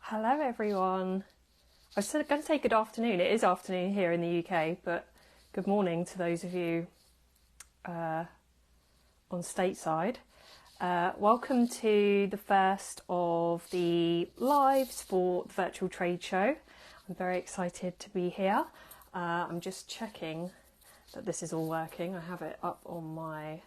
Hello everyone. I was going to say good afternoon. It is afternoon here in the UK, but good morning to those of you on stateside. Welcome to the first of the lives for the virtual trade show. I'm very excited to be here. I'm just checking that this is all working. I have it up on my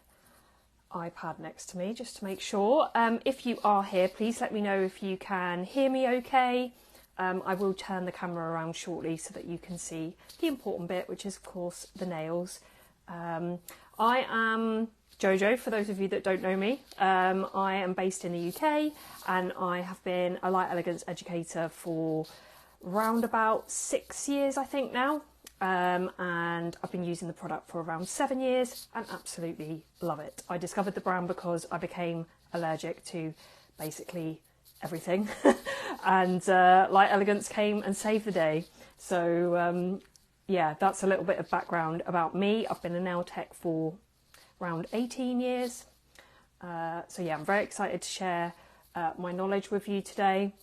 iPad next to me just to make sure. If you are here, please let me know if you can hear me okay. I will turn the camera around shortly so that you can see the important bit, which is of course the nails. I am Jojo, for those of you that don't know me. I am based in the UK and I have been a light elegance educator for around about 6 years, I think now. And I've been using the product for around 7 years and absolutely love it. I discovered the brand because I became allergic to basically everything and Light Elegance came and saved the day. So yeah, that's a little bit of background about me. I've been a nail tech for around 18 years. So yeah, I'm very excited to share my knowledge with you today.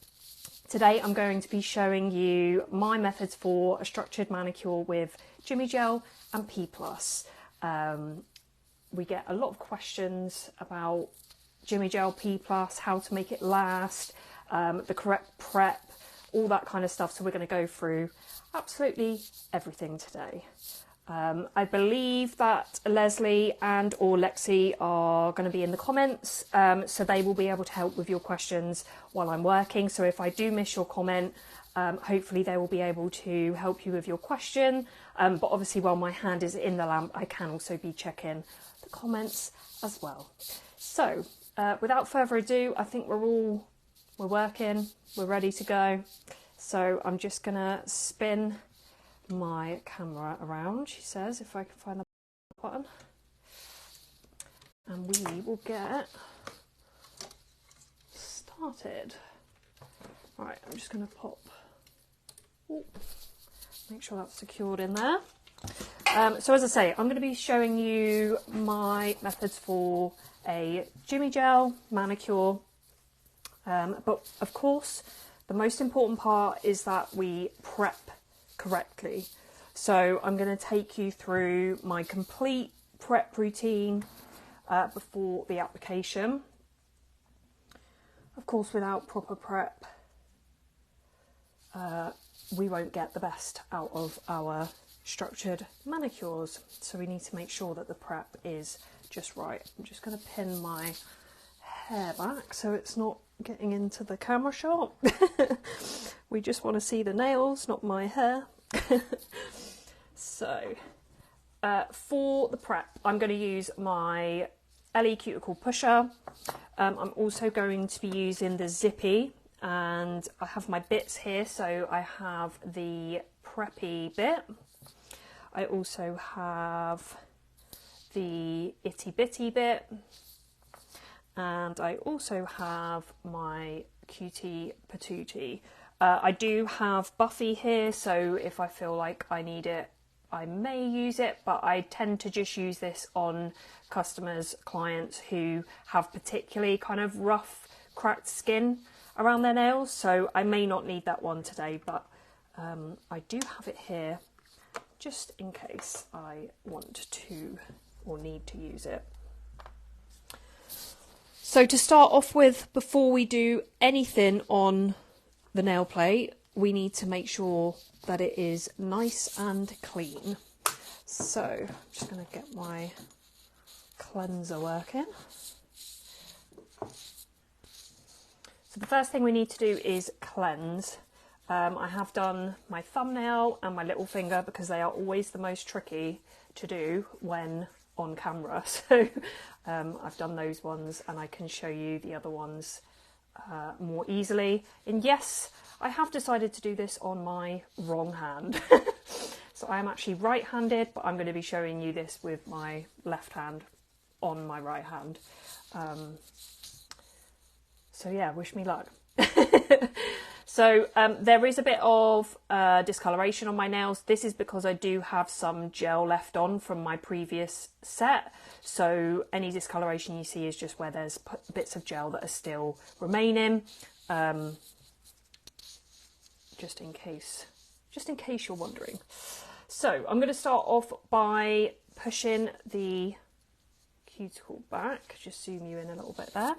Today I'm going to be showing you my methods for a structured manicure with JimmyGel and P+. We get a lot of questions about JimmyGel, P+, how to make it last, the correct prep, all that kind of stuff. So we're going to go through absolutely everything today. I believe that Leslie and or Lexi are going to be in the comments, so they will be able to help with your questions while I'm working. So if I do miss your comment, hopefully they will be able to help you with your question. But obviously while my hand is in the lamp, I can also be checking the comments as well. So without further ado, I think we're working, we're ready to go. So I'm just going to spin my camera around, she says, if I can find the button, and we will get started. Right, I'm just going to pop, make sure that's secured in there. So as I say, I'm going to be showing you my methods for a JimmyGel manicure, but of course the most important part is that we prep correctly. So I'm going to take you through my complete prep routine before the application. Of course, without proper prep, we won't get the best out of our structured manicures. So we need to make sure that the prep is just right. I'm just going to pin my hair back so it's not getting into the camera shot. We just want to see the nails, not my hair. So for the prep, I'm going to use my LE cuticle pusher. I'm also going to be using the Zippy, and I have my bits here. So I have the preppy bit. I also have the itty bitty bit, and I also have my cutie patootie. I do have Buffy here, so if I feel like I need it, I may use it, but I tend to just use this on customers, clients who have particularly kind of rough, cracked skin around their nails, so I may not need that one today, but I do have it here just in case I want to or need to use it. So to start off with, before we do anything on the nail plate, we need to make sure that it is nice and clean. So I'm just going to get my cleanser working. So the first thing we need to do is cleanse. I have done my thumbnail and my little finger because they are always the most tricky to do when on camera. So I've done those ones and I can show you the other ones more easily. And yes, I have decided to do this on my wrong hand. So I am actually right-handed, but I'm going to be showing you this with my left hand on my right hand. So yeah, wish me luck. So there is a bit of discoloration on my nails. This is because I do have some gel left on from my previous set. So any discoloration you see is just where there's bits of gel that are still remaining. just in case you're wondering. So I'm going to start off by pushing the cuticle back, just zoom you in a little bit there.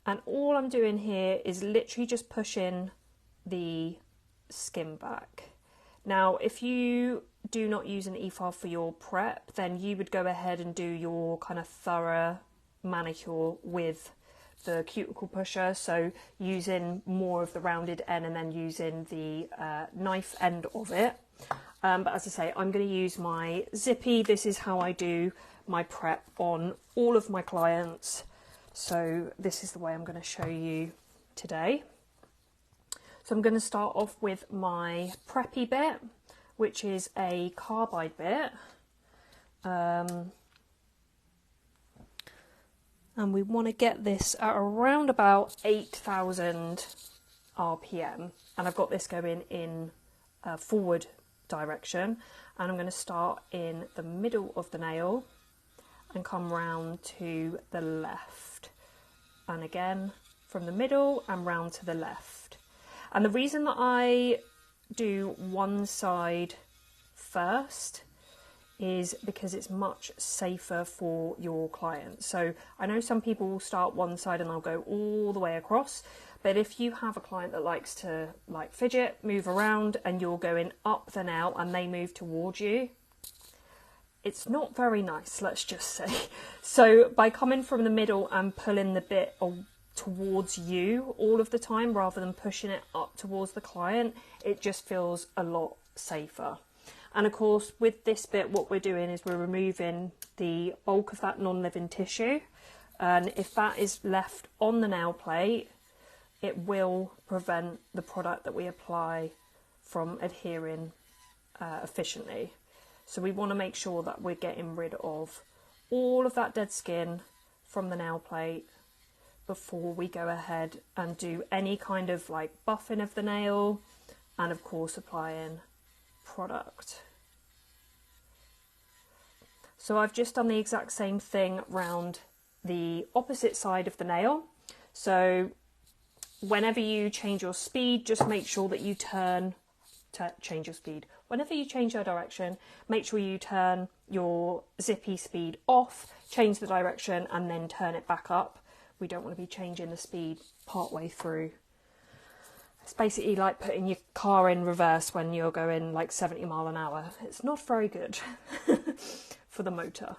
And all I'm doing here is literally just pushing the skin back. Now, if you do not use an e-file for your prep, then you would go ahead and do your kind of thorough manicure with the cuticle pusher, so using more of the rounded end and then using the knife end of it. But as I say, I'm going to use my zippy. This is how I do my prep on all of my clients. So this is the way I'm going to show you today. So I'm going to start off with my preppy bit, which is a carbide bit. And we want to get this at around about 8,000 RPM. And I've got this going in forward direction. And I'm going to start in the middle of the nail and come round to the left. And again, from the middle and round to the left. And the reason that I do one side first is because it's much safer for your clients. So I know some people will start one side and they'll go all the way across, but if you have a client that likes to like fidget, move around, and you're going up the nail and they move towards you, it's not very nice, let's just say. So by coming from the middle and pulling the bit towards you all of the time rather than pushing it up towards the client, it just feels a lot safer. And of course, with this bit, what we're doing is we're removing the bulk of that non-living tissue. And if that is left on the nail plate, it will prevent the product that we apply from adhering efficiently. So we want to make sure that we're getting rid of all of that dead skin from the nail plate before we go ahead and do any kind of like buffing of the nail, and of course applying product. So I've just done the exact same thing round the opposite side of the nail. So whenever you change your speed, just make sure that you turn to change your speed. Whenever you change your direction, make sure you turn your zippy speed off, change the direction, and then turn it back up. We don't want to be changing the speed part way through. It's basically like putting your car in reverse when you're going like 70 miles an hour. It's not very good for the motor.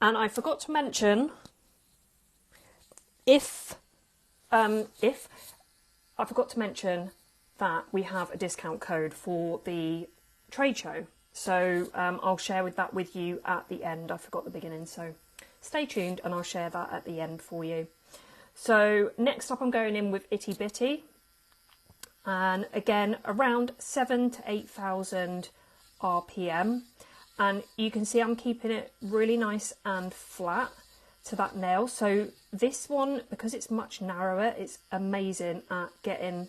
And I forgot to mention, that we have a discount code for the trade show. So I'll share that with you at the end. I forgot the beginning, so stay tuned and I'll share that at the end for you. So next up I'm going in with Itty Bitty, and again around 7,000 to 8,000 RPM, and you can see I'm keeping it really nice and flat to that nail. So this one, because it's much narrower, it's amazing at getting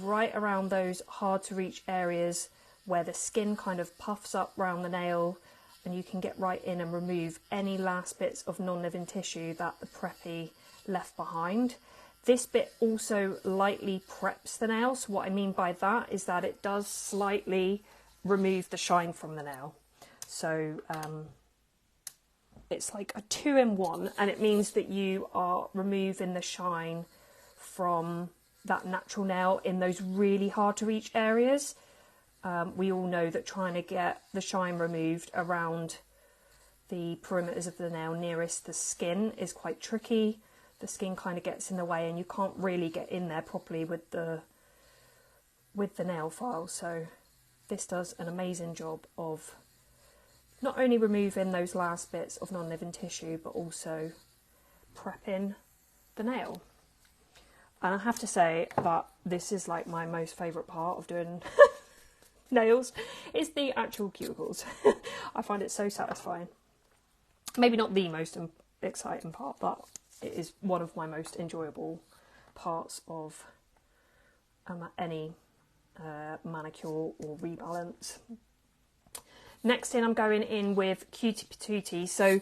right around those hard to reach areas where the skin kind of puffs up around the nail, and you can get right in and remove any last bits of non-living tissue that the preppy left behind. This bit also lightly preps the nail. So what I mean by that is that it does slightly remove the shine from the nail. So it's like a 2-in-1, and it means that you are removing the shine from that natural nail in those really hard to reach areas. We all know that trying to get the shine removed around the perimeters of the nail nearest the skin is quite tricky. The skin kind of gets in the way and you can't really get in there properly with the nail file. So this does an amazing job of not only removing those last bits of non-living tissue, but also prepping the nail. And I have to say that this is like my most favourite part of doing nails, is the actual cuticles. I find it so satisfying. Maybe not the most exciting part, but it is one of my most enjoyable parts of any manicure or rebalance. Next in, I'm going in with Cutie Patootie. So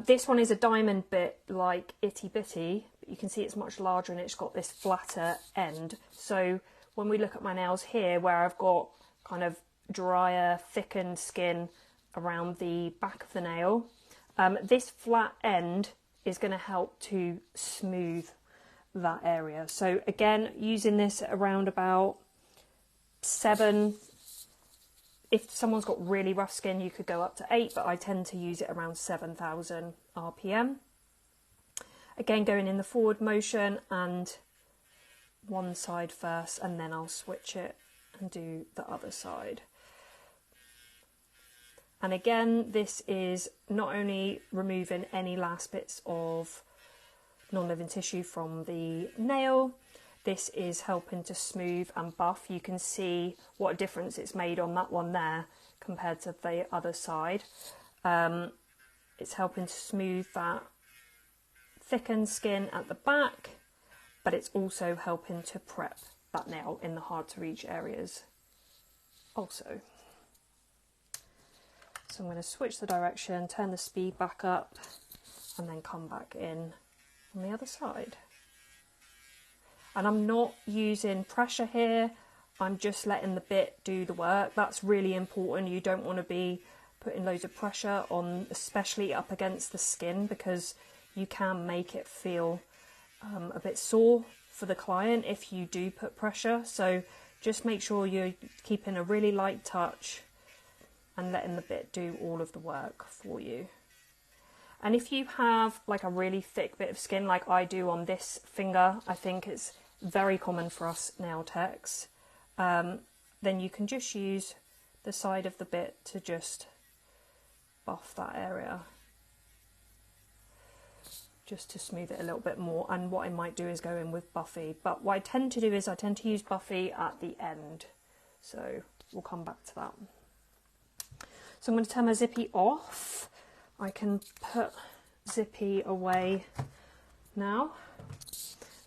this one is a diamond bit like Itty Bitty, but you can see it's much larger and it's got this flatter end. So when we look at my nails here, where I've got kind of drier, thickened skin around the back of the nail, this flat end is going to help to smooth that area. So again, using this at around about 7. If someone's got really rough skin, you could go up to 8, but I tend to use it around 7,000 RPM. Again, going in the forward motion and one side first, and then I'll switch it and do the other side. And again, this is not only removing any last bits of non-living tissue from the nail, this is helping to smooth and buff. You can see what a difference it's made on that one there compared to the other side. It's helping to smooth that thickened skin at the back, but it's also helping to prep that nail in the hard to reach areas also. So I'm going to switch the direction, turn the speed back up, and then come back in on the other side. And I'm not using pressure here, I'm just letting the bit do the work. That's really important. You don't want to be putting loads of pressure on, especially up against the skin, because you can make it feel a bit sore for the client if you do put pressure. So just make sure you're keeping a really light touch and letting the bit do all of the work for you. And if you have like a really thick bit of skin like I do on this finger, I think it's very common for us nail techs, then you can just use the side of the bit to just buff that area, just to smooth it a little bit more. And what I might do is go in with Buffy, but what I tend to do is I tend to use Buffy at the end, so we'll come back to that. So I'm going to turn my Zippy off. I can put Zippy away now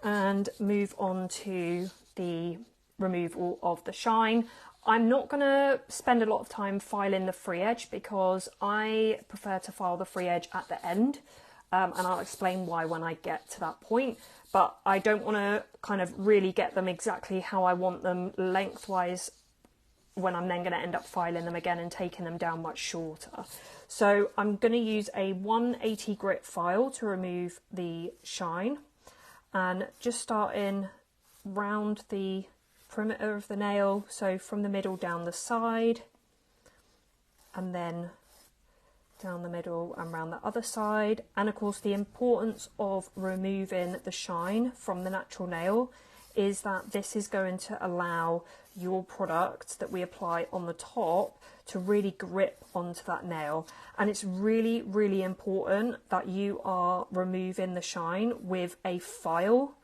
and move on to the removal of the shine. I'm not going to spend a lot of time filing the free edge because I prefer to file the free edge at the end, and I'll explain why when I get to that point. But I don't want to kind of really get them exactly how I want them lengthwise when I'm then going to end up filing them again and taking them down much shorter. So I'm going to use a 180 grit file to remove the shine, and just starting round the perimeter of the nail, so from the middle down the side, and then down the middle and round the other side. And of course the importance of removing the shine from the natural nail is that this is going to allow your product that we apply on the top to really grip onto that nail. And it's really, really important that you are removing the shine with a file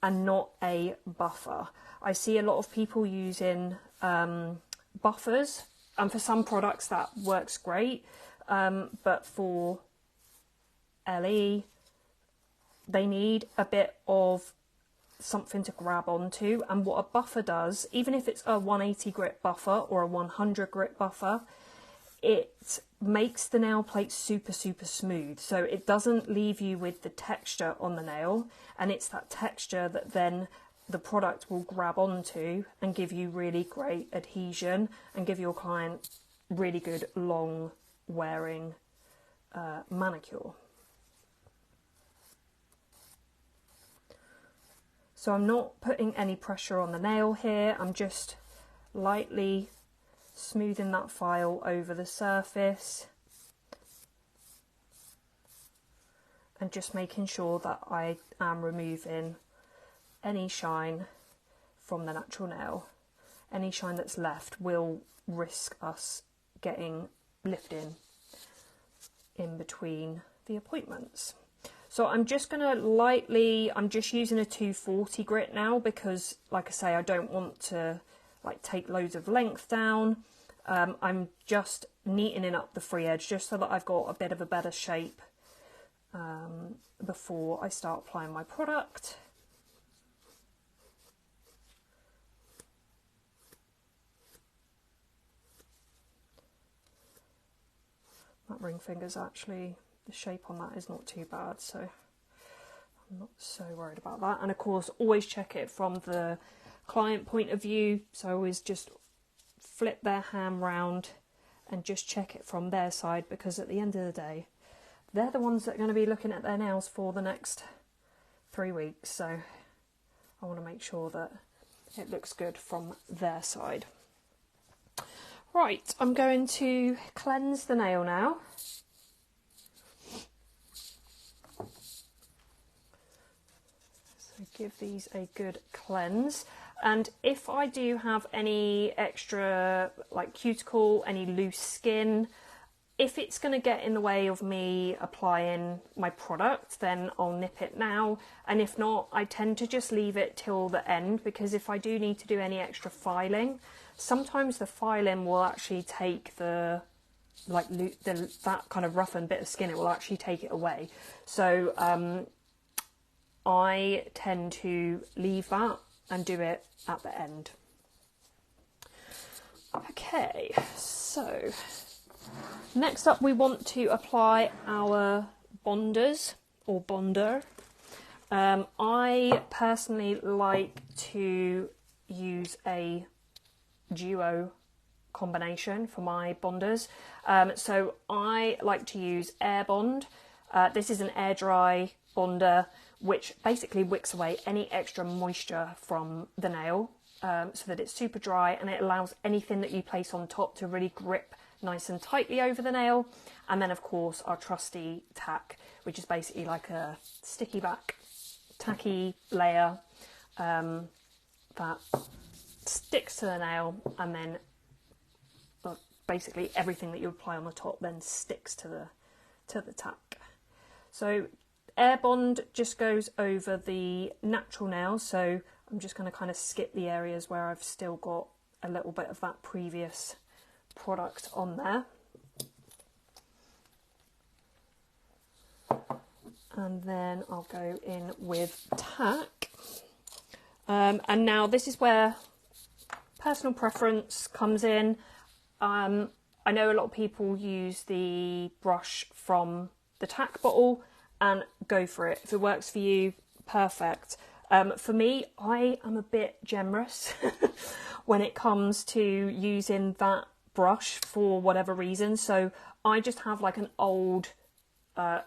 and not a buffer. I see a lot of people using buffers, and for some products that works great, but for LE they need a bit of something to grab onto. And what a buffer does, even if it's a 180 grit buffer or a 100 grit buffer, it makes the nail plate super smooth, so it doesn't leave you with the texture on the nail, and it's that texture that then the product will grab onto and give you really great adhesion and give your client really good long wearing manicure. So I'm not putting any pressure on the nail here, I'm just lightly smoothing that file over the surface and just making sure that I am removing any shine from the natural nail. Any shine that's left will risk us getting lifting in between the appointments. So I'm just going to lightly, I'm just using a 240 grit now because, like I say, I don't want to like take loads of length down. I'm just neatening up the free edge just so that I've got a bit of a better shape before I start applying my product. That ring finger's actually, the shape on that is not too bad, so I'm not so worried about that. And of course, always check it from the client point of view. So I always just flip their hand round and just check it from their side, because at the end of the day, they're the ones that are going to be looking at their nails for the next 3 weeks. So I want to make sure that it looks good from their side. Right, I'm going to cleanse the nail now. So give these a good cleanse. And if I do have any extra like cuticle, any loose skin, if it's going to get in the way of me applying my product, then I'll nip it now. And if not, I tend to just leave it till the end, because if I do need to do any extra filing, sometimes the filing will actually take that kind of roughened bit of skin, it will actually take it away. So I tend to leave that and do it at the end. Okay, so next up we want to apply our bonders or bonder. I personally like to use a duo combination for my bonders. So I like to use Air Bond. This is an air dry bonder, which basically wicks away any extra moisture from the nail, so that it's super dry, and it allows anything that you place on top to really grip nice and tightly over the nail. And then of course our trusty tack, which is basically like a sticky back tacky layer that sticks to the nail, and then basically everything that you apply on the top then sticks to the tack. So Air Bond just goes over the natural nail, so I'm just going to kind of skip the areas where I've still got a little bit of that previous product on there. And then I'll go in with tack. And now this is where personal preference comes in. I know a lot of people use the brush from the tack bottle, and go for it. If it works for you, perfect. For me, I am a bit generous when it comes to using that brush for whatever reason. So I just have like an old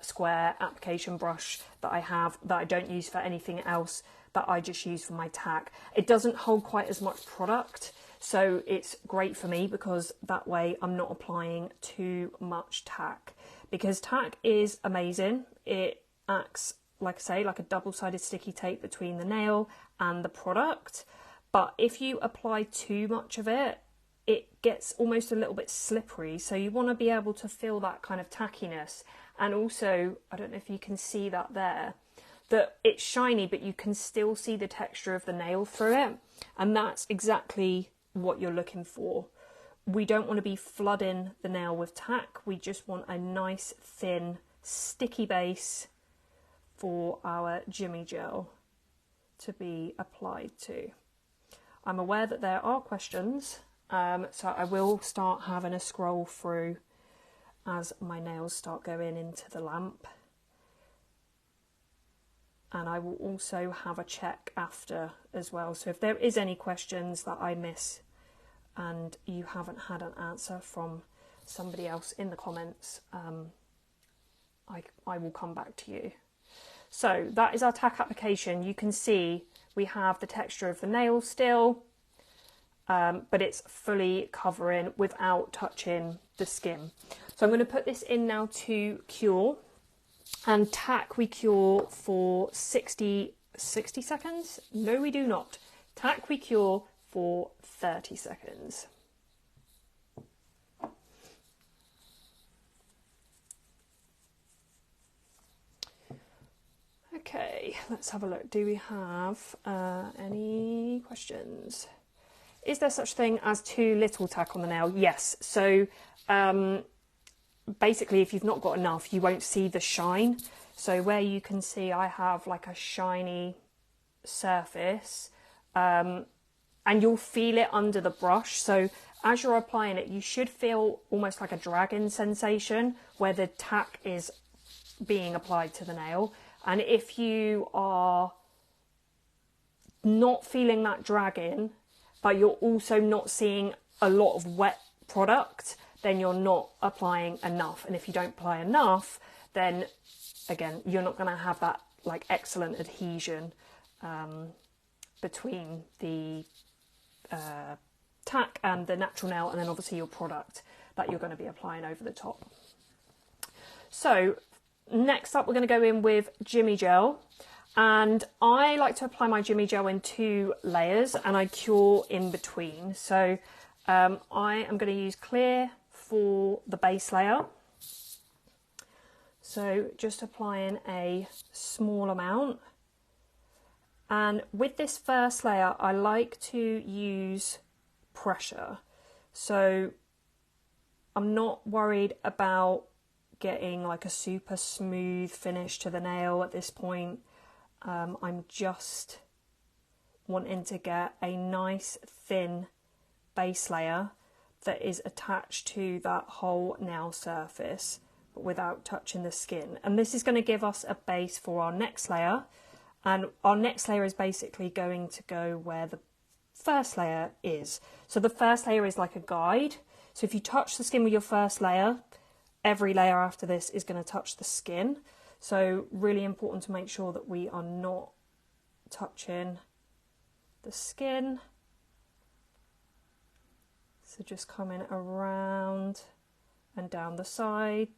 square application brush that I have that I don't use for anything else, that I just use for my tack. It doesn't hold quite as much product, so it's great for me because that way I'm not applying too much tack. Because tack is amazing. It acts, like I say, like a double-sided sticky tape between the nail and the product. But if you apply too much of it, it gets almost a little bit slippery. So you want to be able to feel that kind of tackiness. And also, I don't know if you can see that there, that it's shiny, but you can still see the texture of the nail through it. And that's exactly what you're looking for. We don't want to be flooding the nail with tack. We just want a nice, thin, sticky base for our JimmyGel to be applied to. I'm aware that there are questions, so I will start having a scroll through as my nails start going into the lamp. And I will also have a check after as well. So if there is any questions that I miss and you haven't had an answer from somebody else in the comments, I will come back to you. So that is our tack application. You can see we have the texture of the nail still, but it's fully covering without touching the skin. So I'm going to put this in now to cure. And tack we cure for 60 seconds? No, we do not. Tack we cure for 30 seconds. Okay, let's have a look. Do we have any questions? Is there such thing as too little tack on the nail? Yes. So basically, if you've not got enough, you won't see the shine. So where you can see I have like a shiny surface, and you'll feel it under the brush. So as you're applying it, you should feel almost like a dragging sensation where the tack is being applied to the nail. And if you are not feeling that dragging, but you're also not seeing a lot of wet product, then you're not applying enough. And if you don't apply enough, then again, you're not going to have that like excellent adhesion between the tack and the natural nail, and then obviously your product that you're going to be applying over the top. So next up, we're going to go in with JimmyGel, and I like to apply my JimmyGel in 2 layers, and I cure in between. So I am going to use clear for the base layer. So just applying a small amount. And with this first layer, I like to use pressure. So I'm not worried about getting like a super smooth finish to the nail at this point. I'm just wanting to get a nice thin base layer that is attached to that whole nail surface, but without touching the skin. And this is going to give us a base for our next layer. And our next layer is basically going to go where the first layer is. So the first layer is like a guide. So if you touch the skin with your first layer, every layer after this is going to touch the skin. So really important to make sure that we are not touching the skin. So just coming around and down the side,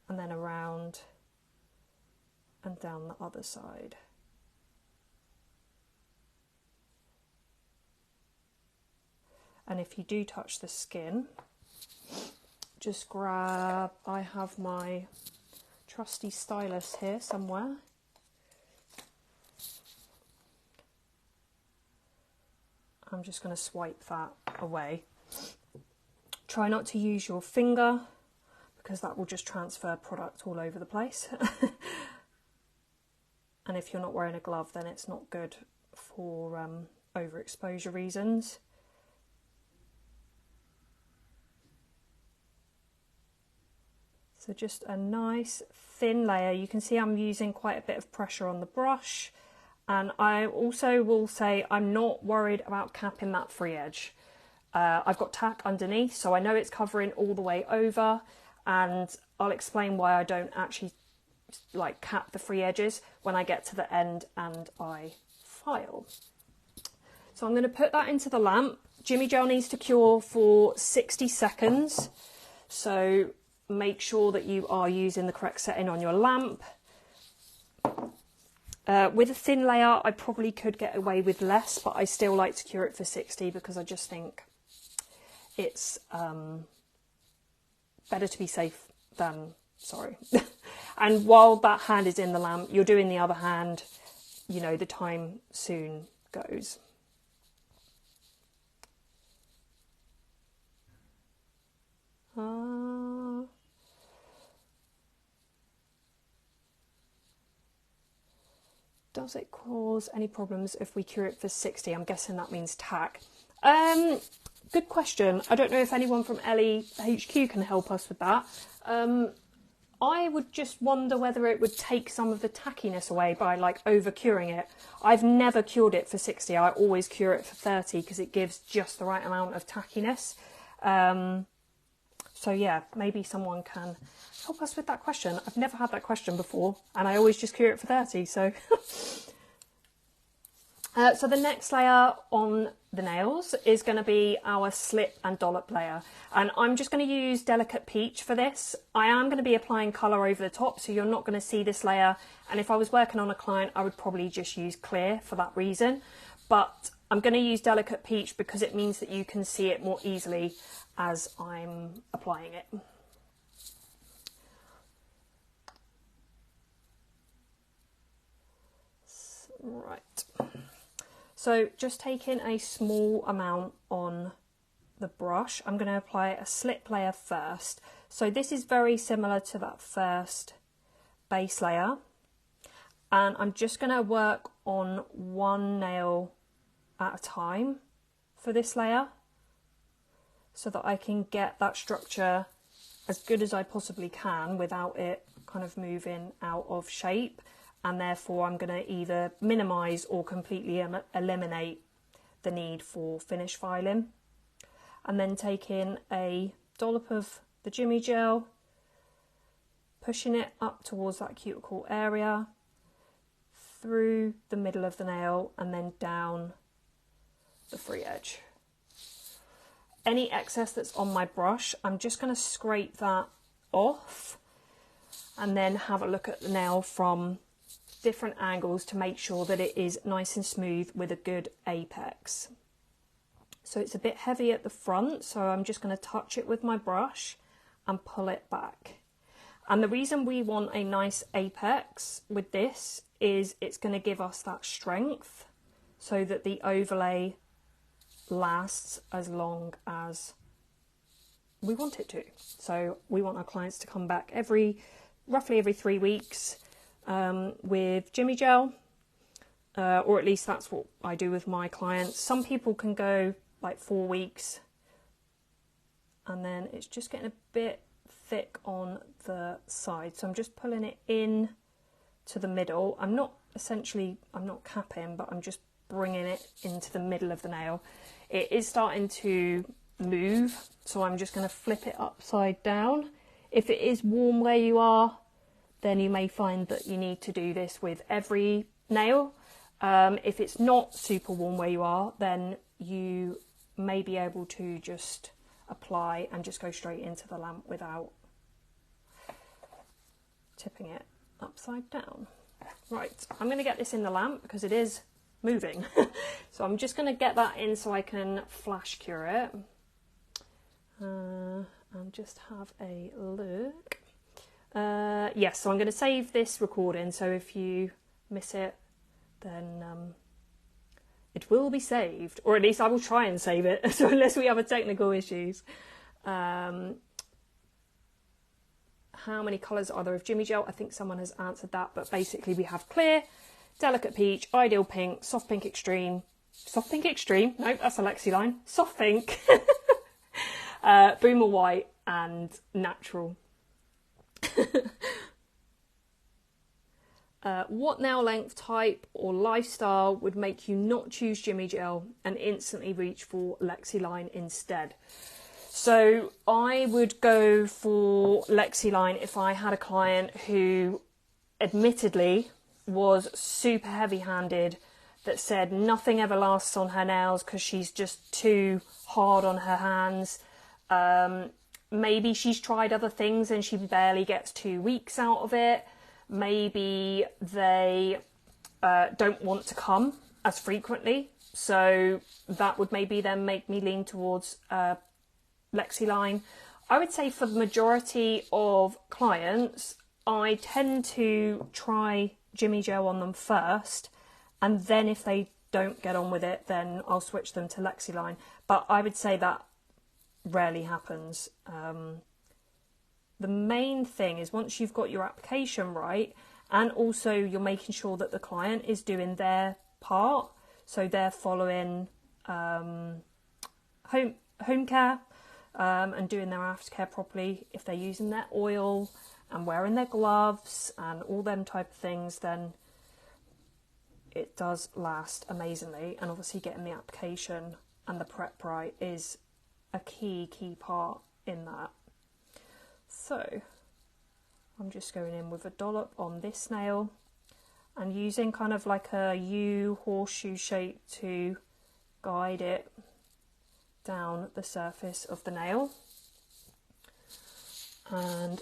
and then around and down the other side. And if you do touch the skin, just grab, I have my trusty stylus here somewhere. I'm just going to swipe that away. Try not to use your finger, because that will just transfer product all over the place. And if you're not wearing a glove, then it's not good for overexposure reasons. So just a nice thin layer. You can see I'm using quite a bit of pressure on the brush. And I also will say I'm not worried about capping that free edge. I've got tack underneath, so I know it's covering all the way over, and I'll explain why I don't actually like cap the free edges when I get to the end and I file. So I'm going to put that into the lamp. JimmyGel needs to cure for 60 seconds. So make sure that you are using the correct setting on your lamp. With a thin layer, I probably could get away with less, but I still like to cure it for 60 because I just think it's better to be safe than sorry. And while that hand is in the lamp, you're doing the other hand, you know, the time soon goes. Does it cause any problems if we cure it for 60? I'm guessing that means tack. Good question. I don't know if anyone from Ellie HQ can help us with that. I would just wonder whether it would take some of the tackiness away by like over curing it. I've never cured it for 60. I always cure it for 30 because it gives just the right amount of tackiness. So yeah, maybe someone can help us with that question. I've never had that question before, and I always just cure it for 30. So, so the next layer on the nails is going to be our slip and dollop layer, and I'm just going to use Delicate Peach for this. I am going to be applying colour over the top, so you're not going to see this layer. And if I was working on a client, I would probably just use clear for that reason. But I'm going to use Delicate Peach because it means that you can see it more easily as I'm applying it. Right, so just taking a small amount on the brush, I'm going to apply a slip layer first. So this is very similar to that first base layer, and I'm just going to work on one nail at a time for this layer so that I can get that structure as good as I possibly can without it kind of moving out of shape. and therefore I'm going to either minimise or completely eliminate the need for finish filing. And then taking a dollop of the JimmyGel, pushing it up towards that cuticle area, through the middle of the nail, and then down the free edge. Any excess that's on my brush, I'm just going to scrape that off and then have a look at the nail from different angles to make sure that it is nice and smooth with a good apex. So it's a bit heavy at the front, so I'm just going to touch it with my brush and pull it back. And the reason we want a nice apex with this is it's going to give us that strength so that the overlay lasts as long as we want it to. So we want our clients to come back roughly every 3 weeks with JimmyGel, or at least that's what I do with my clients. Some people can go like 4 weeks, and then it's just getting a bit thick on the side, so I'm just pulling it in to the middle. I'm not capping, but I'm just bringing it into the middle of the nail. It is starting to move, so I'm just going to flip it upside down. If it is warm where you are, then you may find that you need to do this with every nail. If it's not super warm where you are, then you may be able to just apply and just go straight into the lamp without tipping it upside down. Right, I'm going to get this in the lamp because it is moving. So I'm just going to get that in so I can flash cure it. And just have a look. Yes, so I'm going to save this recording, so if you miss it, then it will be saved, or at least I will try and save it, so unless we have a technical issues. How many colours are there of JimmyGel? I think someone has answered that, but basically we have clear, delicate peach, ideal pink, soft pink extreme, no, that's Alexi line, soft pink, boomer white, and natural. What nail length, type or lifestyle would make you not choose JimmyGel and instantly reach for Lexi line instead? So I would go for Lexi line if I had a client who admittedly was super heavy-handed, that said nothing ever lasts on her nails because she's just too hard on her hands. Maybe she's tried other things and she barely gets 2 weeks out of it. Maybe they don't want to come as frequently. So that would maybe then make me lean towards Lexi line. I would say for the majority of clients, I tend to try JimmyGel on them first. And then if they don't get on with it, then I'll switch them to Lexi line. But I would say that rarely happens. The main thing is once you've got your application right, and also you're making sure that the client is doing their part, so they're following home care and doing their aftercare properly. If they're using their oil and wearing their gloves and all them type of things, then it does last amazingly. And obviously getting the application and the prep right is a key part in that. So I'm just going in with a dollop on this nail and using kind of like a U horseshoe shape to guide it down the surface of the nail. And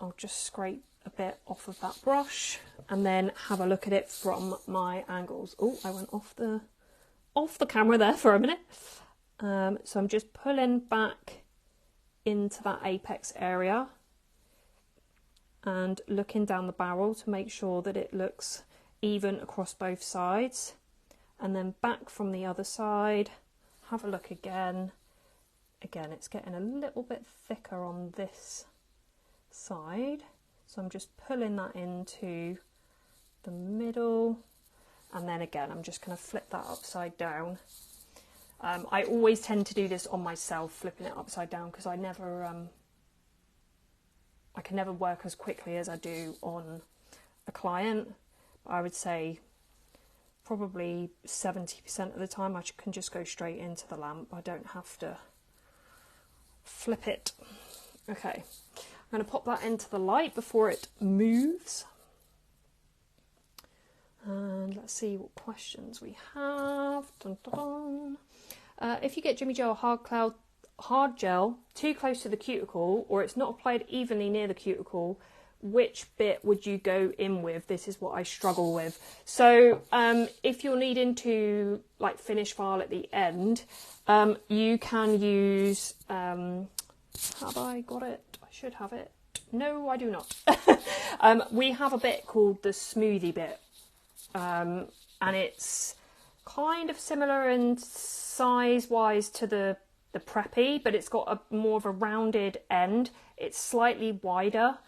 I'll just scrape a bit off of that brush and then have a look at it from my angles. Oh, I went off the camera there for a minute. So I'm just pulling back into that apex area and looking down the barrel to make sure that it looks even across both sides, and then back from the other side, have a look again. It's getting a little bit thicker on this side, so I'm just pulling that into the middle, and then again I'm just going to flip that upside down. I always tend to do this on myself, flipping it upside down, because I can never work as quickly as I do on a client. I would say probably 70% of the time I can just go straight into the lamp. I don't have to flip it. Okay, I'm going to pop that into the light before it moves. And let's see what questions we have. Dun, dun, dun. If you get JimmyGel hard gel too close to the cuticle, or it's not applied evenly near the cuticle, which bit would you go in with? This is what I struggle with. So if you're needing to like finish file at the end, you can use, have I got it? I should have it. No, I do not. We have a bit called the smoothie bit. And it's kind of similar in size wise to the preppy, but it's got a more of a rounded end. It's slightly wider,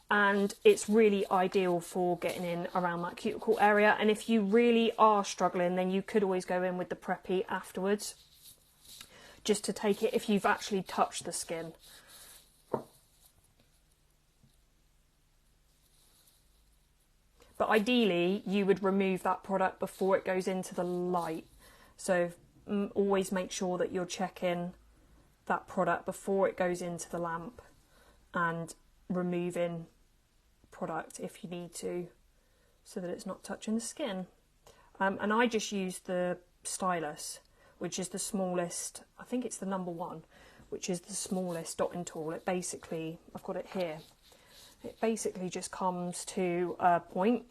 and it's really ideal for getting in around that cuticle area. And if you really are struggling, then you could always go in with the preppy afterwards, just to take it if you've actually touched the skin. But ideally, you would remove that product before it goes into the light. So always make sure that you're checking that product before it goes into the lamp, and removing product if you need to, so that it's not touching the skin. And I just use the stylus, which is the smallest, I think it's the number 1, which is the smallest dotting tool. It basically, I've got it here. It basically just comes to a point,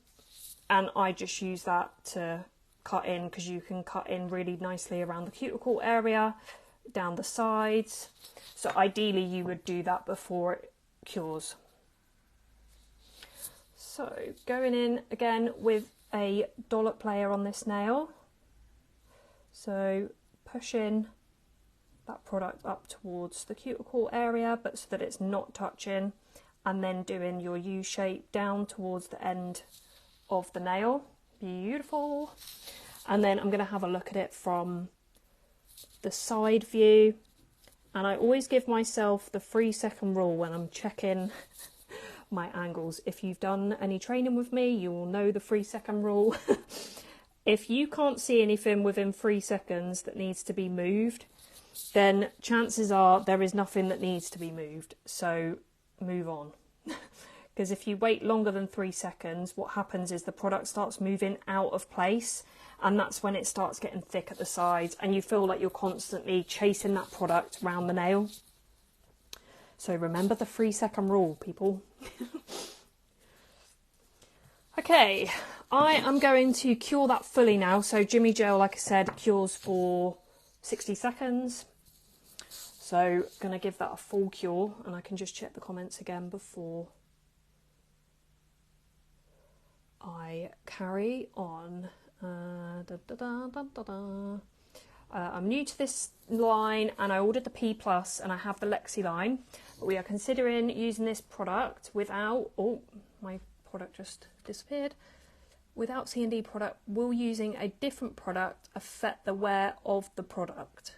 and I just use that to cut in, because you can cut in really nicely around the cuticle area, down the sides. So ideally you would do that before it cures. So going in again with a dollop layer on this nail. So pushing that product up towards the cuticle area, but so that it's not touching, and then doing your U shape down towards the end of the nail. Beautiful. And then I'm going to have a look at it from the side view, and I always give myself the 3-second rule when I'm checking my angles. If you've done any training with me, you will know the 3-second rule. If you can't see anything within 3 seconds that needs to be moved, then chances are there is nothing that needs to be moved. So move on. Because if you wait longer than 3 seconds, what happens is the product starts moving out of place, and that's when it starts getting thick at the sides, and you feel like you're constantly chasing that product round the nail. So remember the 3-second rule, people. Okay, I am going to cure that fully now. So JimmyGel, like I said, cures for 60 seconds. So I'm going to give that a full cure, and I can just check the comments again before I carry on. I'm new to this line, and I ordered the P+, and I have the Lexi line, but we are considering using this product without, oh, my product just disappeared, without C&D product. Will using a different product affect the wear of the product?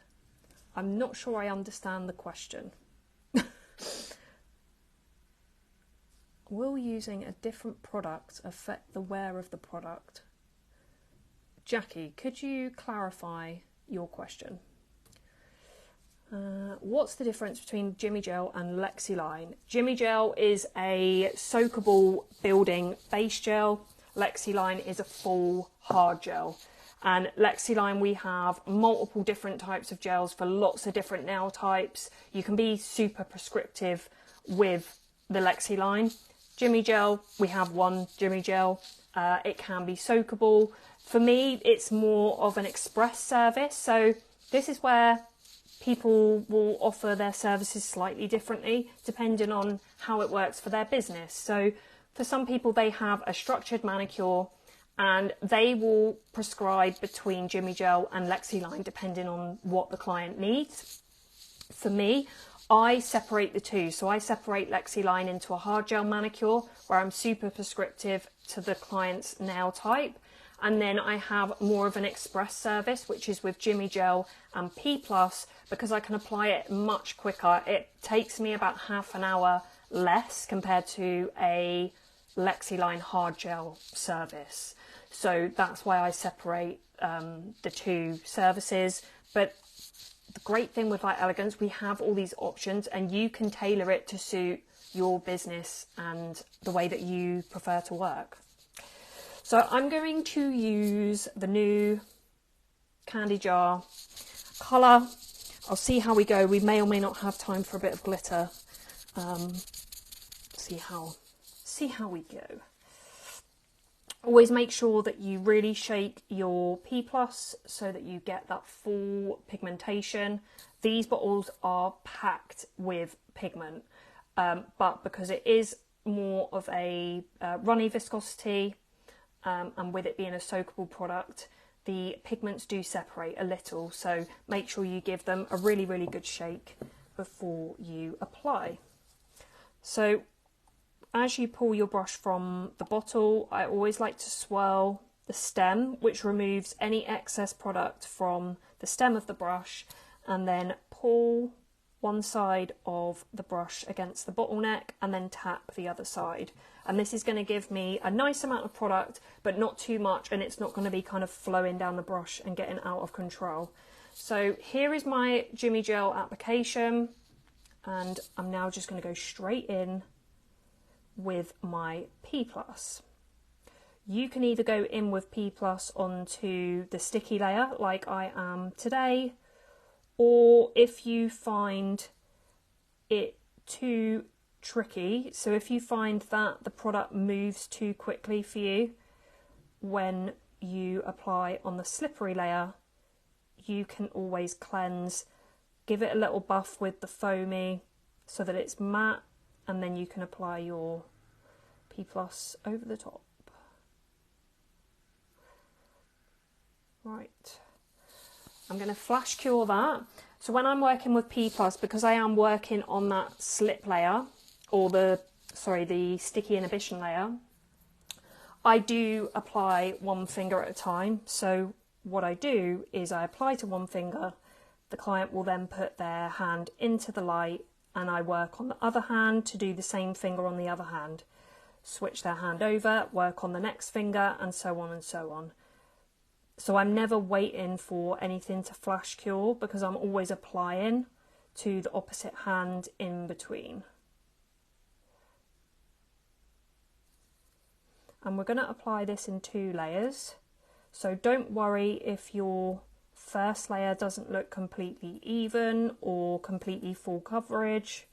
I'm not sure I understand the question. Will using a different product affect the wear of the product? Jackie, could you clarify your question? What's the difference between JimmyGel and Lexi line? JimmyGel is a soakable building base gel. Lexi line is a full hard gel. And Lexi line, we have multiple different types of gels for lots of different nail types. You can be super prescriptive with the Lexi line. JimmyGel, we have one JimmyGel. It can be soakable. For me, it's more of an express service. So this is where people will offer their services slightly differently depending on how it works for their business. So for some people, they have a structured manicure, and they will prescribe between JimmyGel and Lexi line depending on what the client needs. For me, I separate the two. So I separate Lexi line into a hard gel manicure where I'm super prescriptive to the client's nail type. And then I have more of an express service, which is with JimmyGel and P+, because I can apply it much quicker. It takes me about half an hour less compared to a Lexi line hard gel service. So that's why I separate the two services. But the great thing with like Elegance, we have all these options and you can tailor it to suit your business and the way that you prefer to work. So I'm going to use the new candy jar colour. I'll see how we go. We may or may not have time for a bit of glitter. See how we go. Always make sure that you really shake your P+ so that you get that full pigmentation. These bottles are packed with pigment, but because it is more of a runny viscosity, and with it being a soakable product, the pigments do separate a little, so make sure you give them a really, really good shake before you apply. So as you pull your brush from the bottle, I always like to swirl the stem, which removes any excess product from the stem of the brush, and then pull one side of the brush against the bottleneck and then tap the other side. And this is going to give me a nice amount of product, but not too much, and it's not going to be kind of flowing down the brush and getting out of control. So here is my JimmyGel application, and I'm now just going to go straight in with my P+. You can either go in with P+ onto the sticky layer like I am today, or if you find it too tricky, so if you find that the product moves too quickly for you when you apply on the slippery layer, you can always cleanse, give it a little buff with the foamy so that it's matte, and then you can apply your P+ over the top. Right, I'm going to flash cure that. So when I'm working with P+, because I am working on that slip layer, or the sticky inhibition layer, I do apply one finger at a time. So what I do is I apply to one finger, the client will then put their hand into the light, and I work on the other hand to do the same finger on the other hand. Switch their hand over, work on the next finger, and so on and so on. So I'm never waiting for anything to flash cure because I'm always applying to the opposite hand in between. And we're going to apply this in 2 layers. So don't worry if your first layer doesn't look completely even or completely full coverage.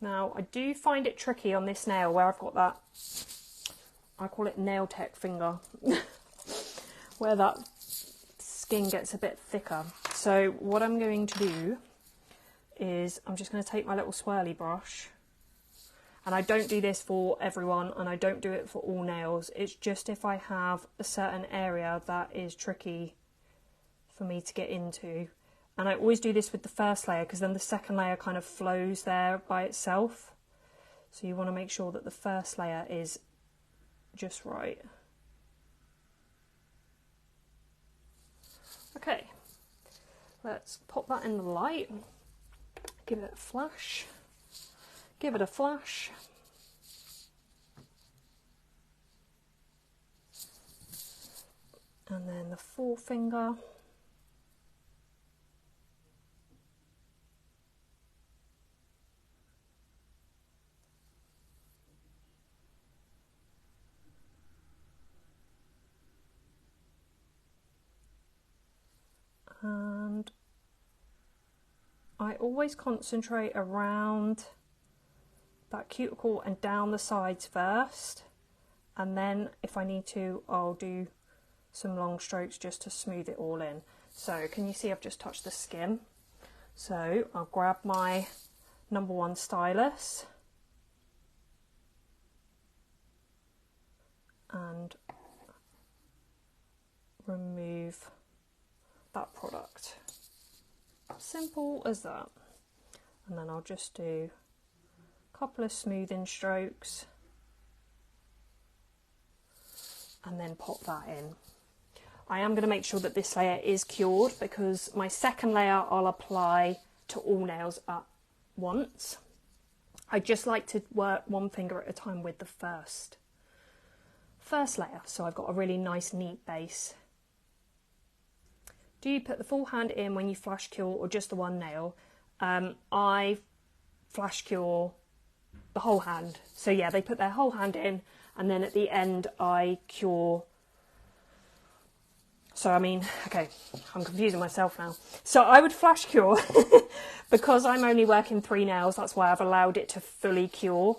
Now, I do find it tricky on this nail where I've got that, I call it nail tech finger, where that skin gets a bit thicker. So what I'm going to do is I'm just going to take my little swirly brush, and I don't do this for everyone and I don't do it for all nails. It's just if I have a certain area that is tricky for me to get into. And I always do this with the first layer because then the second layer kind of flows there by itself. So you want to make sure that the first layer is just right. Okay, let's pop that in the light. Give it a flash. Give it a flash. And then the forefinger. And I always concentrate around that cuticle and down the sides first, and then if I need to, I'll do some long strokes just to smooth it all in. So can you see I've just touched the skin? So I'll grab my #1 stylus and remove that product. Simple as that. And then I'll just do a couple of smoothing strokes and then pop that in. I am going to make sure that this layer is cured, because my second layer I'll apply to all nails at once. I just like to work one finger at a time with the first layer, so I've got a really nice neat base. Do you put the full hand in when you flash cure or just the one nail? I flash cure the whole hand. So yeah, they put their whole hand in, and then at the end I cure. So I mean, okay, I'm confusing myself now. So I would flash cure because I'm only working 3 nails. That's why I've allowed it to fully cure.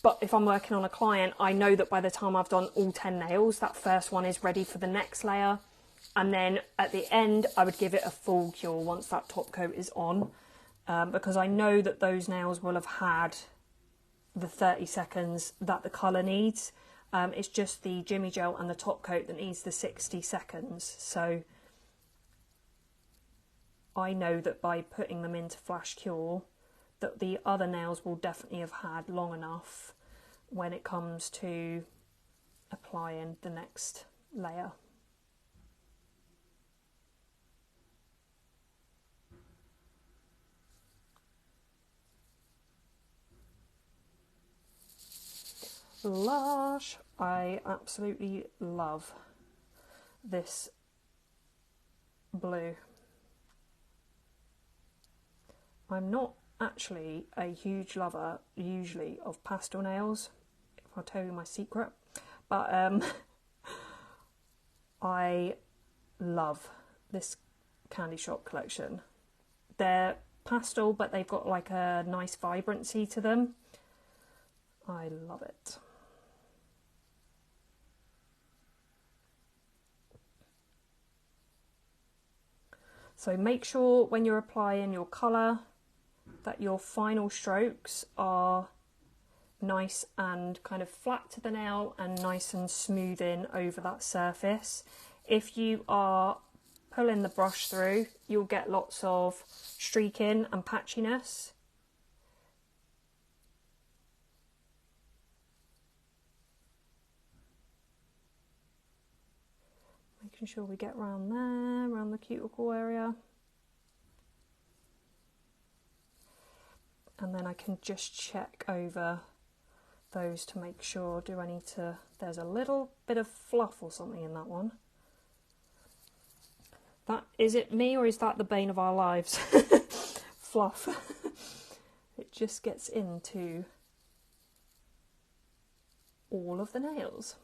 But if I'm working on a client, I know that by the time I've done all 10 nails, that first one is ready for the next layer. And then at the end, I would give it a full cure once that top coat is on, because I know that those nails will have had the 30 seconds that the colour needs. It's just the JimmyGel and the top coat that needs the 60 seconds. So I know that by putting them into flash cure, that the other nails will definitely have had long enough when it comes to applying the next layer. Lush. I absolutely love this blue. I'm not actually a huge lover usually of pastel nails, if I'll tell you my secret, but I love this Candy Shop collection. They're pastel, but they've got like a nice vibrancy to them. I love it. So make sure when you're applying your colour that your final strokes are nice and kind of flat to the nail and nice and smoothing over that surface. If you are pulling the brush through, you'll get lots of streaking and patchiness. Making sure we get around there, around the cuticle area. And then I can just check over those to make sure, do I need to, there's a little bit of fluff or something in that one. That, is it me or is that the bane of our lives? Fluff. It just gets into all of the nails.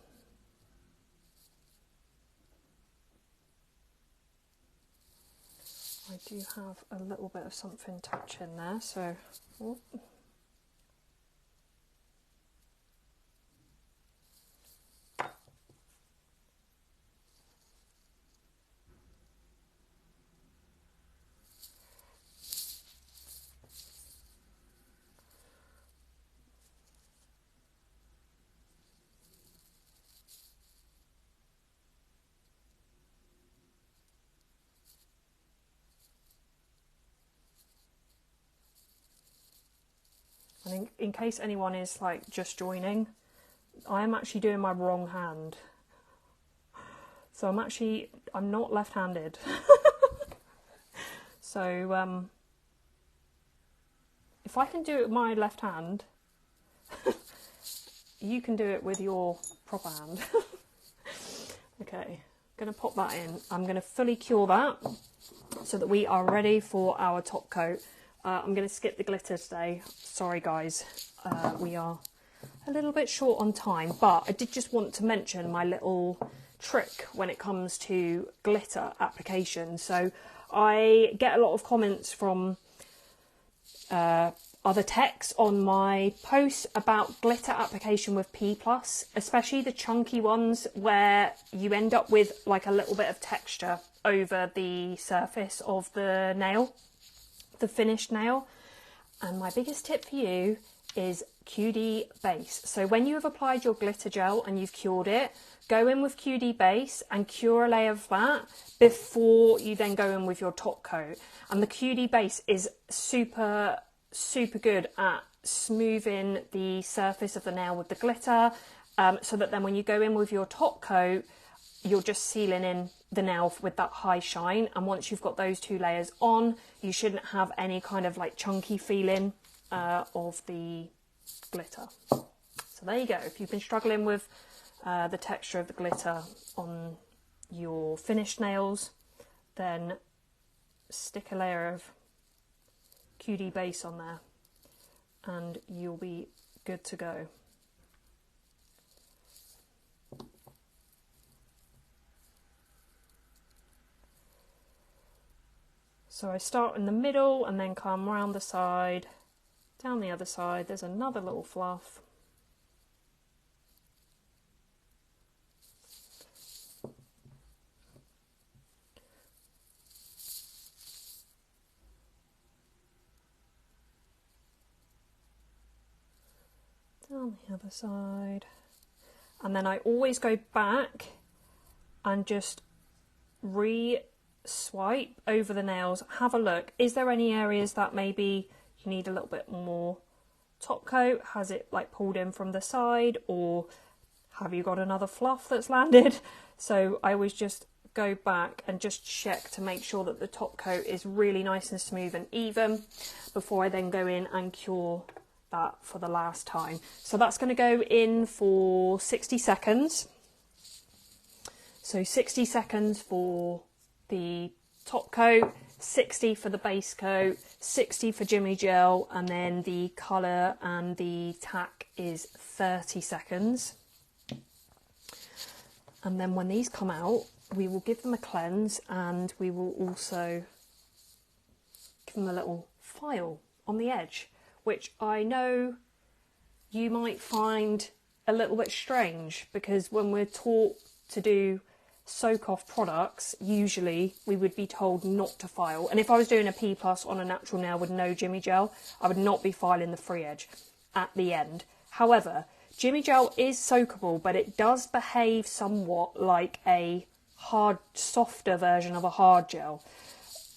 I do have a little bit of something touching there, so oh. And in case anyone is like just joining, I am actually doing my wrong hand. So I'm not left-handed. So if I can do it with my left hand, you can do it with your proper hand. Okay, gonna pop that in. I'm gonna fully cure that so that we are ready for our top coat. I'm going to skip the glitter today. Sorry guys, we are a little bit short on time, but I did just want to mention my little trick when it comes to glitter application. So I get a lot of comments from other techs on my posts about glitter application with P+, especially the chunky ones where you end up with like a little bit of texture over the surface of the nail, the finished nail. And my biggest tip for you is QD base. So when you have applied your glitter gel and you've cured it, go in with QD base and cure a layer of that before you then go in with your top coat. And the QD base is super good at smoothing the surface of the nail with the glitter, so that then when you go in with your top coat, you're just sealing in the nail with that high shine, and once you've got those 2 layers on, you shouldn't have any kind of like chunky feeling of the glitter. So there you go. If you've been struggling with the texture of the glitter on your finished nails, then stick a layer of QD base on there and you'll be good to go. So I start in the middle and then come round the side, down the other side. There's another little fluff. Down the other side. And then I always go back and just swipe over the nails, have a look. Is there any areas that maybe you need a little bit more top coat? Has it like pulled in from the side, or have you got another fluff that's landed? So I always just go back and just check to make sure that the top coat is really nice and smooth and even before I then go in and cure that for the last time. So that's going to go in for 60 seconds. So 60 seconds for the top coat, 60 for the base coat, 60 for JimmyGel, and then the colour and the tack is 30 seconds. And then when these come out, we will give them a cleanse, and we will also give them a little file on the edge, which I know you might find a little bit strange, because when we're taught to do soak off products, usually we would be told not to file. And if I was doing a P+ on a natural nail with no JimmyGel, I would not be filing the free edge at the end. However, JimmyGel is soakable, but it does behave somewhat like a softer version of a hard gel.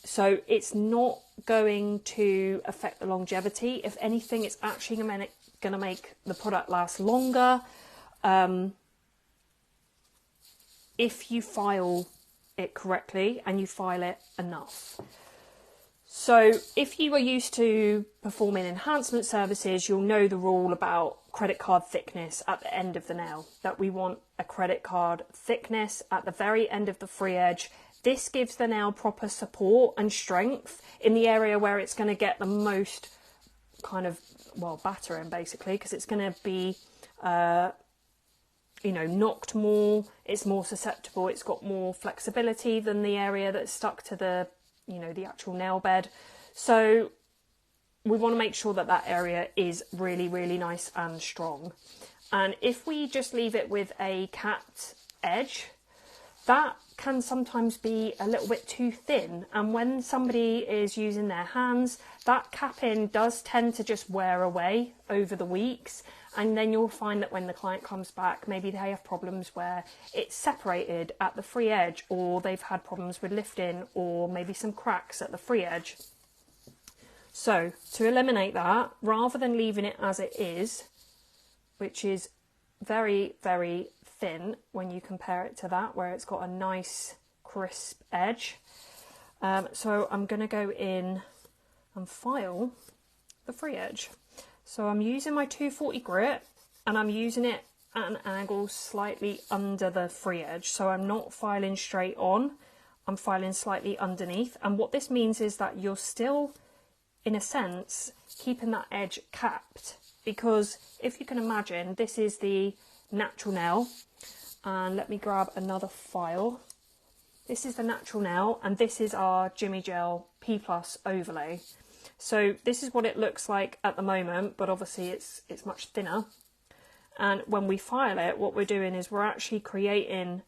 So it's not going to affect the longevity. If anything, it's actually going to make the product last longer. If you file it correctly and you file it enough. So if you are used to performing enhancement services, you'll know the rule about credit card thickness at the end of the nail, that we want a credit card thickness at the very end of the free edge. This gives the nail proper support and strength in the area where it's going to get the most kind of, well, battering basically, because it's going to be knocked more, it's more susceptible, it's got more flexibility than the area that's stuck to the, the actual nail bed. So we want to make sure that that area is really, really nice and strong. And if we just leave it with a capped edge, that can sometimes be a little bit too thin. And when somebody is using their hands, that capping does tend to just wear away over the weeks. And then you'll find that when the client comes back, maybe they have problems where it's separated at the free edge, or they've had problems with lifting, or maybe some cracks at the free edge. So to eliminate that, rather than leaving it as it is, which is very, very thin when you compare it to that, where it's got a nice crisp edge. So I'm going to go in and file the free edge. So I'm using my 240 grit, and I'm using it at an angle slightly under the free edge. So I'm not filing straight on, I'm filing slightly underneath. And what this means is that you're still, in a sense, keeping that edge capped. Because if you can imagine, this is the natural nail. And let me grab another file. This is the natural nail, and this is our JimmyGel P+ overlay. So this is what it looks like at the moment, but obviously it's much thinner. And when we file it, what we're doing is we're actually creating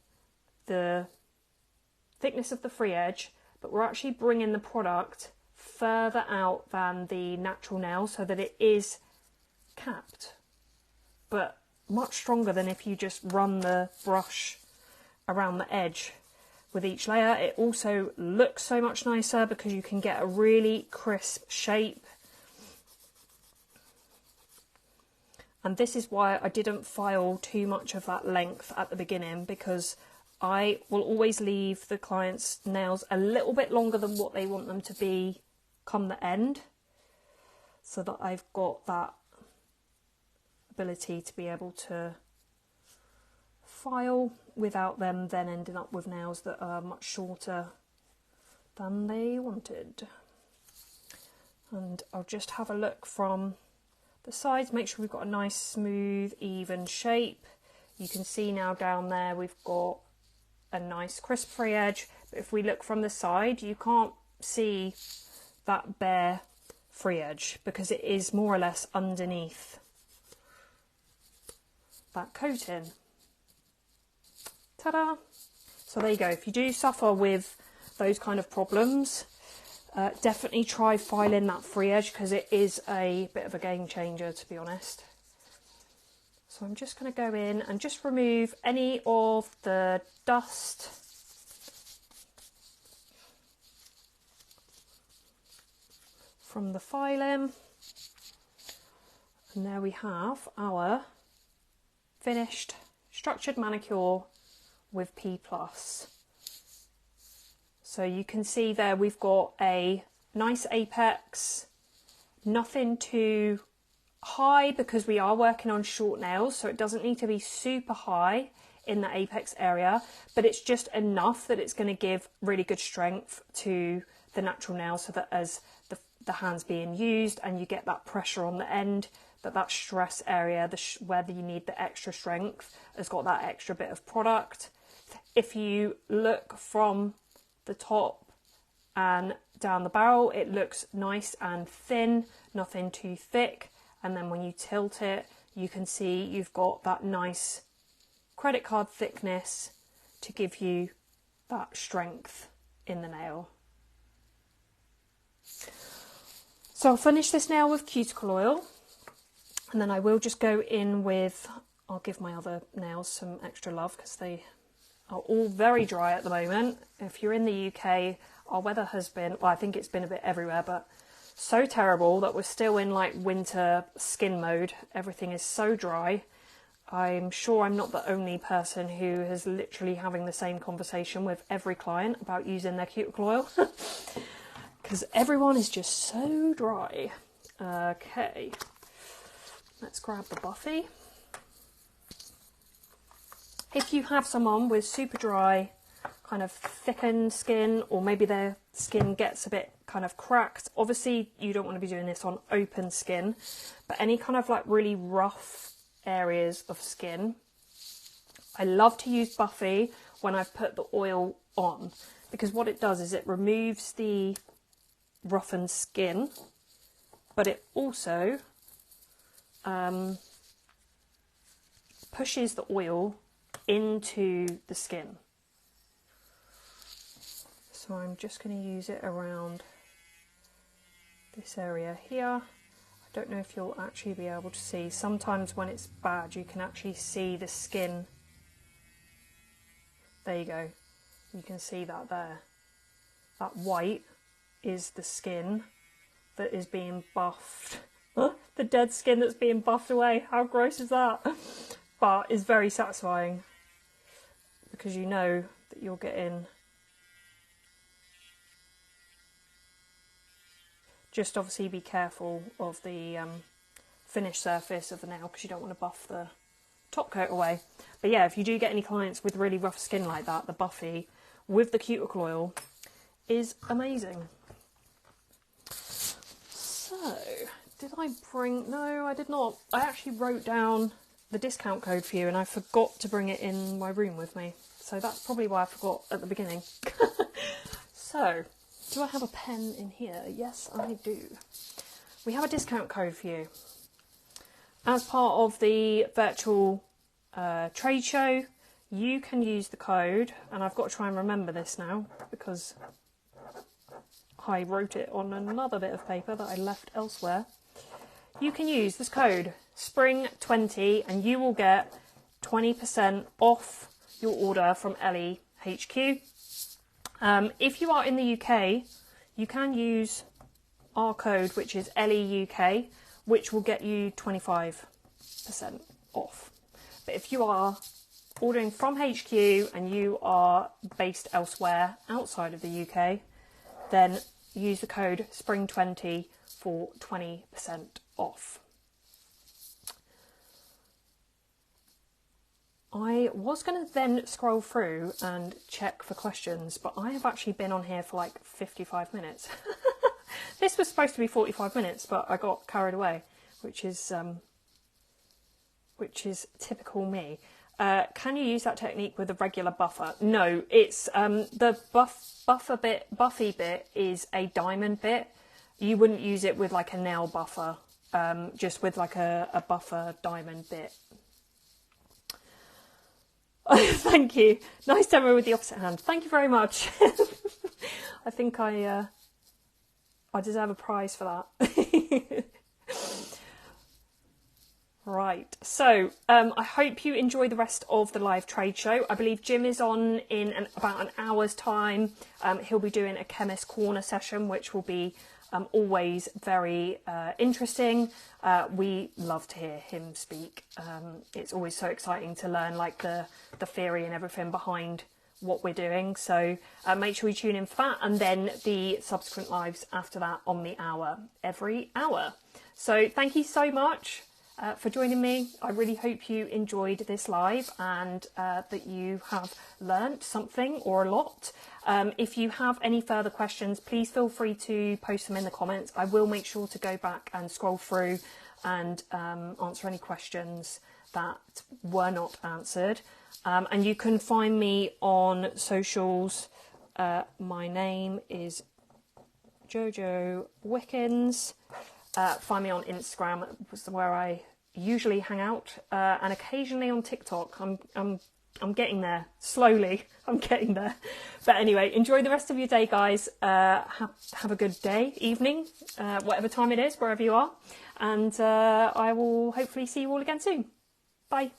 the thickness of the free edge, but we're actually bringing the product further out than the natural nail so that it is capped, but much stronger than if you just run the brush around the edge with each layer. It also looks so much nicer because you can get a really crisp shape. And this is why I didn't file too much of that length at the beginning, because I will always leave the client's nails a little bit longer than what they want them to be come the end, so that I've got that ability to be able to file without them then ending up with nails that are much shorter than they wanted. And I'll just have a look from the sides, make sure we've got a nice smooth even shape. You can see now down there we've got a nice crisp free edge, but if we look from the side you can't see that bare free edge because it is more or less underneath that coating. Ta-da! So there you go. If you do suffer with those kind of problems, definitely try filing that free edge because it is a bit of a game changer, to be honest. So I'm just going to go in and just remove any of the dust from the filing. And there we have our finished structured manicure with P+. So you can see there we've got a nice apex, nothing too high because we are working on short nails, so it doesn't need to be super high in the apex area, but it's just enough that it's going to give really good strength to the natural nail, so that as the hand's being used and you get that pressure on the end, that stress area, where you need the extra strength, has got that extra bit of product. If you look from the top and down the barrel, it looks nice and thin, nothing too thick, and then when you tilt it you can see you've got that nice credit card thickness to give you that strength in the nail. So I'll finish this nail with cuticle oil, and then I will just go in with, I'll give my other nails some extra love because they are all very dry at the moment. If you're in the UK, our weather has been, well, I think it's been a bit everywhere, but so terrible that we're still in like winter skin mode. Everything is so dry. I'm sure I'm not the only person who is literally having the same conversation with every client about using their cuticle oil because everyone is just so dry. Okay, let's grab the Buffy. If you have someone with super dry, kind of thickened skin, or maybe their skin gets a bit kind of cracked, obviously you don't want to be doing this on open skin, but any kind of like really rough areas of skin, I love to use Buffy when I've put the oil on, because what it does is it removes the roughened skin, but it also pushes the oil into the skin. So I'm just going to use it around this area here. I don't know if you'll actually be able to see. Sometimes when it's bad you can actually see the skin. There you go. You can see that there. That white is the skin that is being buffed. The dead skin that's being buffed away. How gross is that? But it's very satisfying because you know that you're getting, just obviously be careful of the finished surface of the nail because you don't want to buff the top coat away. But yeah, if you do get any clients with really rough skin like that, the Buffy with the cuticle oil is amazing. So, did I bring, no I did not. I actually wrote down the discount code for you and I forgot to bring it in my room with me. So that's probably why I forgot at the beginning. So, do I have a pen in here? Yes, I do. We have a discount code for you. As part of the virtual trade show, you can use the code, and I've got to try and remember this now because I wrote it on another bit of paper that I left elsewhere. You can use this code, SPRING20, and you will get 20% off your order from Ellie HQ. If you are in the UK, you can use our code, which is LEUK, which will get you 25% off. But if you are ordering from HQ and you are based elsewhere outside of the UK, then use the code SPRING20 for 20% off. I was going to then scroll through and check for questions, but I have actually been on here for like 55 minutes. This was supposed to be 45 minutes, but I got carried away, which is typical me. Can you use that technique with a regular buffer? No, it's the buffy bit is a diamond bit. You wouldn't use it with like a nail buffer, just with like a buffer diamond bit. Thank you. Nice demo with the opposite hand. Thank you very much. I think I deserve a prize for that. Right, so I hope you enjoy the rest of the live trade show. I believe Jim is on in about an hour's time. He'll be doing a Chemist Corner session, which will be always very interesting. We love to hear him speak. It's always so exciting to learn like the theory and everything behind what we're doing. So make sure you tune in for that, and then the subsequent lives after that on the hour, every hour. So thank you so much for joining me. I really hope you enjoyed this live and that you have learnt something or a lot. If you have any further questions, please feel free to post them in the comments. I will make sure to go back and scroll through and answer any questions that were not answered. And you can find me on socials. My name is Jojo Wickens. Find me on Instagram, where I usually hang out, and occasionally on TikTok. I'm getting there slowly. I'm getting there. But anyway, enjoy the rest of your day, guys. Have a good day, evening, whatever time it is, wherever you are. And I will hopefully see you all again soon. Bye.